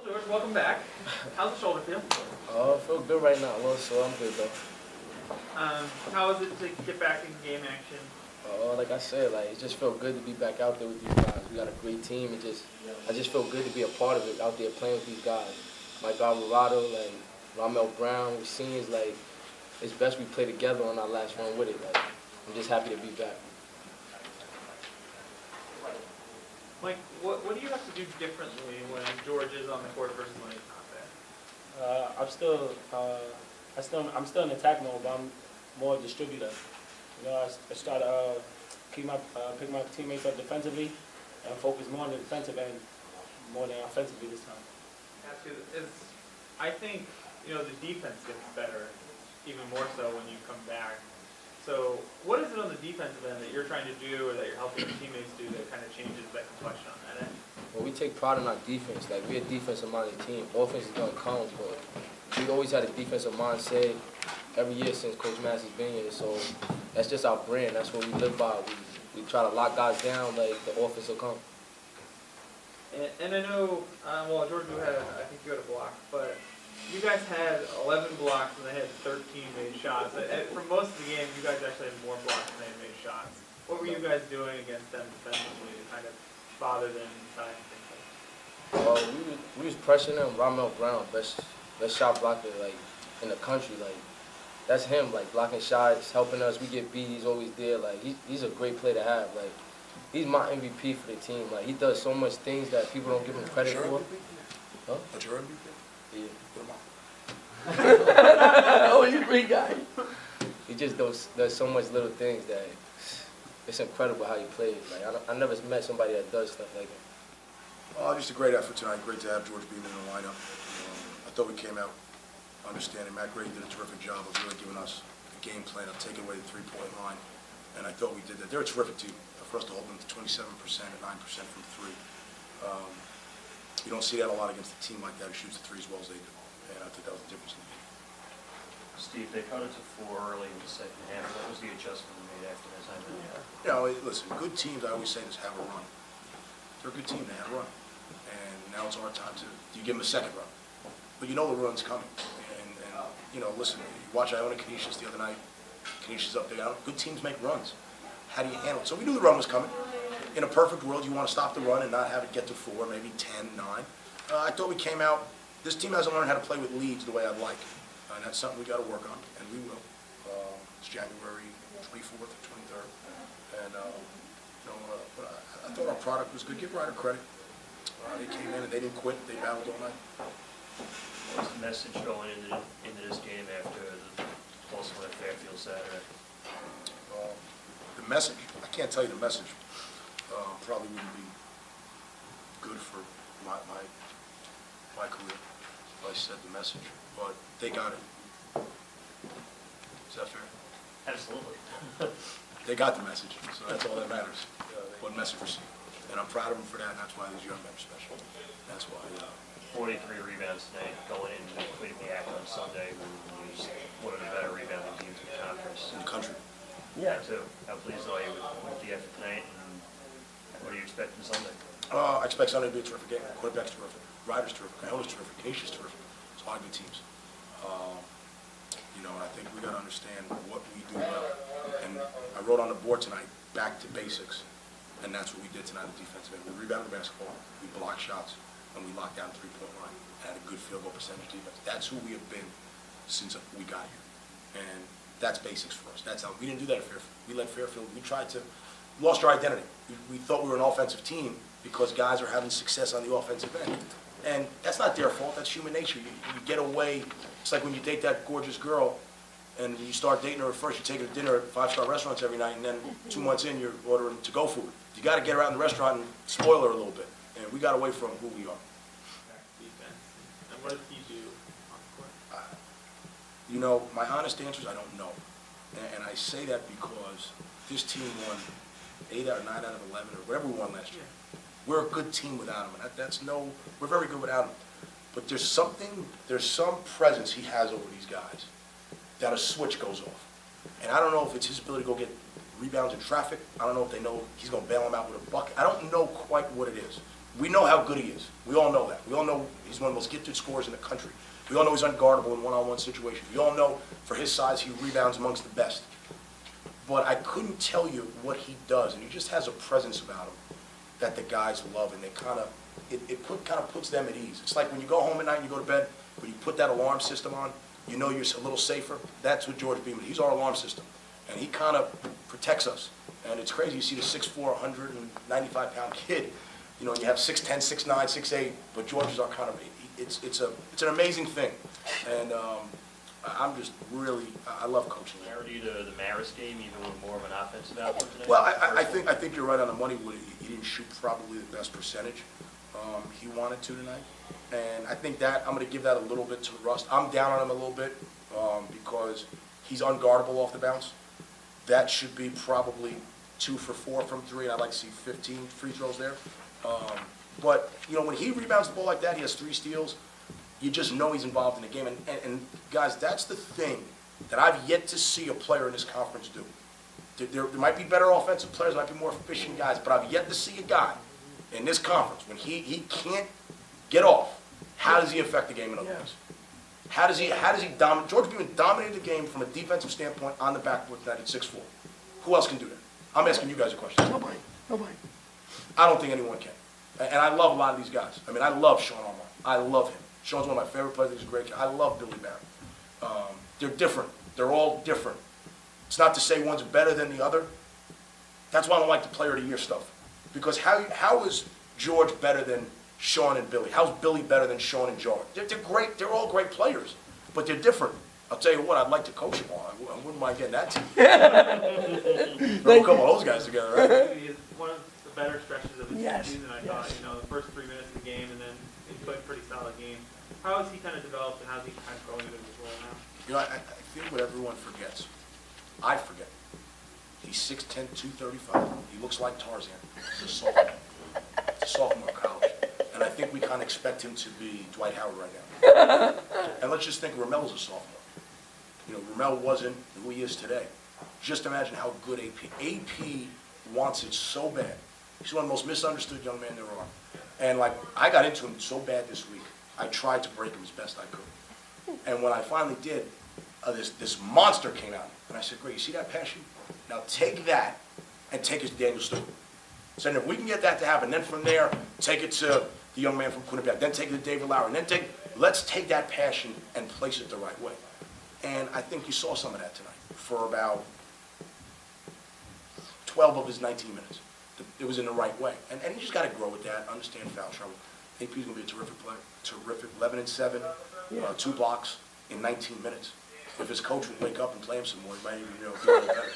Well, George, welcome back. How's the shoulder feel? I feel good right now. Well, so I'm good though. How is it to get back in game action? Like I said, it just felt good to be back out there with these guys. We got a great team. I just feel good to be a part of it out there playing with these guys. Like Alvarado, Ramel Brown, we seniors, it's best we play together on our last run with it. I'm just happy to be back. Mike, what do you have to do differently when George is on the court versus when he's not there? I'm still in attack mode, but I'm more a distributor. I try to pick my teammates up defensively and focus more on the defensive end more than offensively this time. I think the defense gets better even more so when you come back. So what is it on the defensive end that you're trying to do or that you're helping your teammates do that kind of changes that complexion on that end? Well, we take pride in our defense. We're a defensive-minded team. Offense is going to come, but we've always had a defensive mindset every year since Coach Massey's been here. So that's just our brand. That's what we live by. We try to lock guys down the offense will come. And I know, George, I think you had a block, but you guys had 11 blocks and they had 13 made shots. For most of the game, you guys actually had more blocks than they made shots. What were you guys doing against them defensively to kind of bother them inside and things like that? We was pressuring them. Ramel Brown, best shot blocker in the country. That's him, blocking shots, helping us. We get beat. He's always there. He's a great player to have. He's my MVP for the team. He does so much things that people don't give him credit for. Huh? That's your MVP? Yeah. Put him on. Oh, you great guy. He just does so much little things that it's incredible how he plays. I never met somebody that does stuff like that. Just a great effort tonight. Great to have George Beamon in the lineup. I thought we came out understanding. Matt Grady did a terrific job of really giving us a game plan of taking away the three-point line, and I thought we did that. They're a terrific team. For us to hold them to 27% and 9% from three. You don't see that a lot against a team like that who shoots the three as well as they do, and I think that was the difference in the game. Steve, they cut it to 4 early in the second half. What was the adjustment made after that time? Listen, good teams, I always say this, have a run. They're a good team, they have a run. And now it's our time to, you give them a second run. But you know the run's coming. And listen, you watch Iona Canisius the other night. Canisius up there. Good teams make runs. How do you handle it? So we knew the run was coming. In a perfect world, you want to stop the run and not have it get to 4, maybe 10, 9. I thought we came out, this team hasn't learned how to play with leads the way I'd like. And that's something we got to work on, and we will. It's January 24th or 23rd. And, but I thought our product was good. Give Ryder credit. They came in and they didn't quit. They battled all night. What was the message going into this game after the close win at Fairfield Saturday? The message, I can't tell you the message. Probably wouldn't be good for my career if I said the message, but they got it. Is that fair? Absolutely. They got the message, so that's all that matters. What message received. And I'm proud of them for that, and that's why these young men are special. That's why. 43 rebounds tonight, going in and completing the act on Sunday, who was one of the better rebounding teams in the conference. In the country. Yeah, too. How pleased are you with the effort tonight, and what are you expecting Sunday? I expect Sunday to be a terrific game. Quarterback's terrific. Ryder's terrific. Iona's terrific. Canisius terrific. It's a lot of good teams. And I think we got to understand what we do well. And I wrote on the board tonight, back to basics. And that's what we did tonight on the defensive end. We rebounded the basketball, we blocked shots, and we locked down the three-point line. And had a good field goal percentage defense. That's who we have been since we got here. And that's basics for us. That's how we didn't do that at Fairfield. We let Fairfield, we lost our identity. We thought we were an offensive team because guys are having success on the offensive end. And that's not their fault, that's human nature. You get away, it's like when you date that gorgeous girl and you start dating her at first, you take her to dinner at five-star restaurants every night, and then 2 months in, you're ordering to-go food. You got to get her out in the restaurant and spoil her a little bit. And we got away from who we are. Defense. And what did he do on the court? My honest answer is I don't know. And I say that because this team won 8 out of 9 out of 11, or whatever we won last year. We're a good team without him, and we're very good without him. But there's some presence he has over these guys that a switch goes off. And I don't know if it's his ability to go get rebounds in traffic. I don't know if they know he's going to bail them out with a bucket. I don't know quite what it is. We know how good he is. We all know that. We all know he's one of the most gifted scorers in the country. We all know he's unguardable in one-on-one situations. We all know for his size he rebounds amongst the best. But I couldn't tell you what he does, and he just has a presence about him that the guys love, and they kind of puts them at ease. It's like when you go home at night and you go to bed, when you put that alarm system on, you know you're a little safer. That's what George Beamon. He's our alarm system, and he kind of protects us. And it's crazy. You see the 6'4", 195-pound kid. You know, you have 6'10", 6'9", 6'8", but George is our kind of. It's an amazing thing, and I'm just really I love coaching. Similarity to the Maris game, even with more of an offensive output today? Well, I think you're right on the money. Woody. He didn't shoot probably the best percentage he wanted to tonight, and I think that I'm going to give that a little bit to Rust. I'm down on him a little bit because he's unguardable off the bounce. That should be probably 2 for 4 from 3, and I'd like to see 15 free throws there. But, you know, when he rebounds the ball like that, he has 3 steals, you just know he's involved in the game. And guys, that's the thing that I've yet to see a player in this conference do. There might be better offensive players, might be more efficient guys, but I've yet to see a guy in this conference, when he can't get off, how does he affect the game in other ways? How does he dominate? George Beamon dominated the game from a defensive standpoint on the backboard tonight at 6'4". Who else can do that? I'm asking you guys a question. Nobody. I don't think anyone can. And I love a lot of these guys. I mean, I love Sean Armand. I love him. Sean's one of my favorite players. He's a great guy. I love Billy Barron. They're different. They're all different. It's not to say one's better than the other. That's why I don't like the player of the year stuff. Because how is George better than Sean and Billy? How's Billy better than Sean and George? They're great. They're all great players, but they're different. I'll tell you what, I'd like to coach them all. I wouldn't mind getting that team. Throw a couple of those guys together, right? He is one of the better stretches of his season, I thought. You know, the first 3 minutes of the game, and then he played a pretty solid game. How has he kind of developed, and how's he kind of growing into his role now? You know, I think what everyone forgets, I forget. He's 6'10", 235. He looks like Tarzan. He's a sophomore. He's a sophomore in college. And I think we kind of expect him to be Dwight Howard right now. And let's just think Romelo's a sophomore. You know, Romelo wasn't who he is today. Just imagine how good AP wants it so bad. He's one of the most misunderstood young men there are. And, like, I got into him so bad this week. I tried to break him as best I could. And when I finally did, this monster came out. And I said, great, you see that passion? Now take that and take it to Daniel Stewart. So if we can get that to happen, then from there, take it to the young man from Quinnipiac, then take it to David Lowry, and then let's take that passion and place it the right way. And I think you saw some of that tonight for about 12 of his 19 minutes. It was in the right way. And you just got to grow with that, understand foul trouble. AP's going to be a terrific player, terrific, 11 and 7, 2 blocks in 19 minutes. If his coach would wake up and play him some more, he might even be a little better.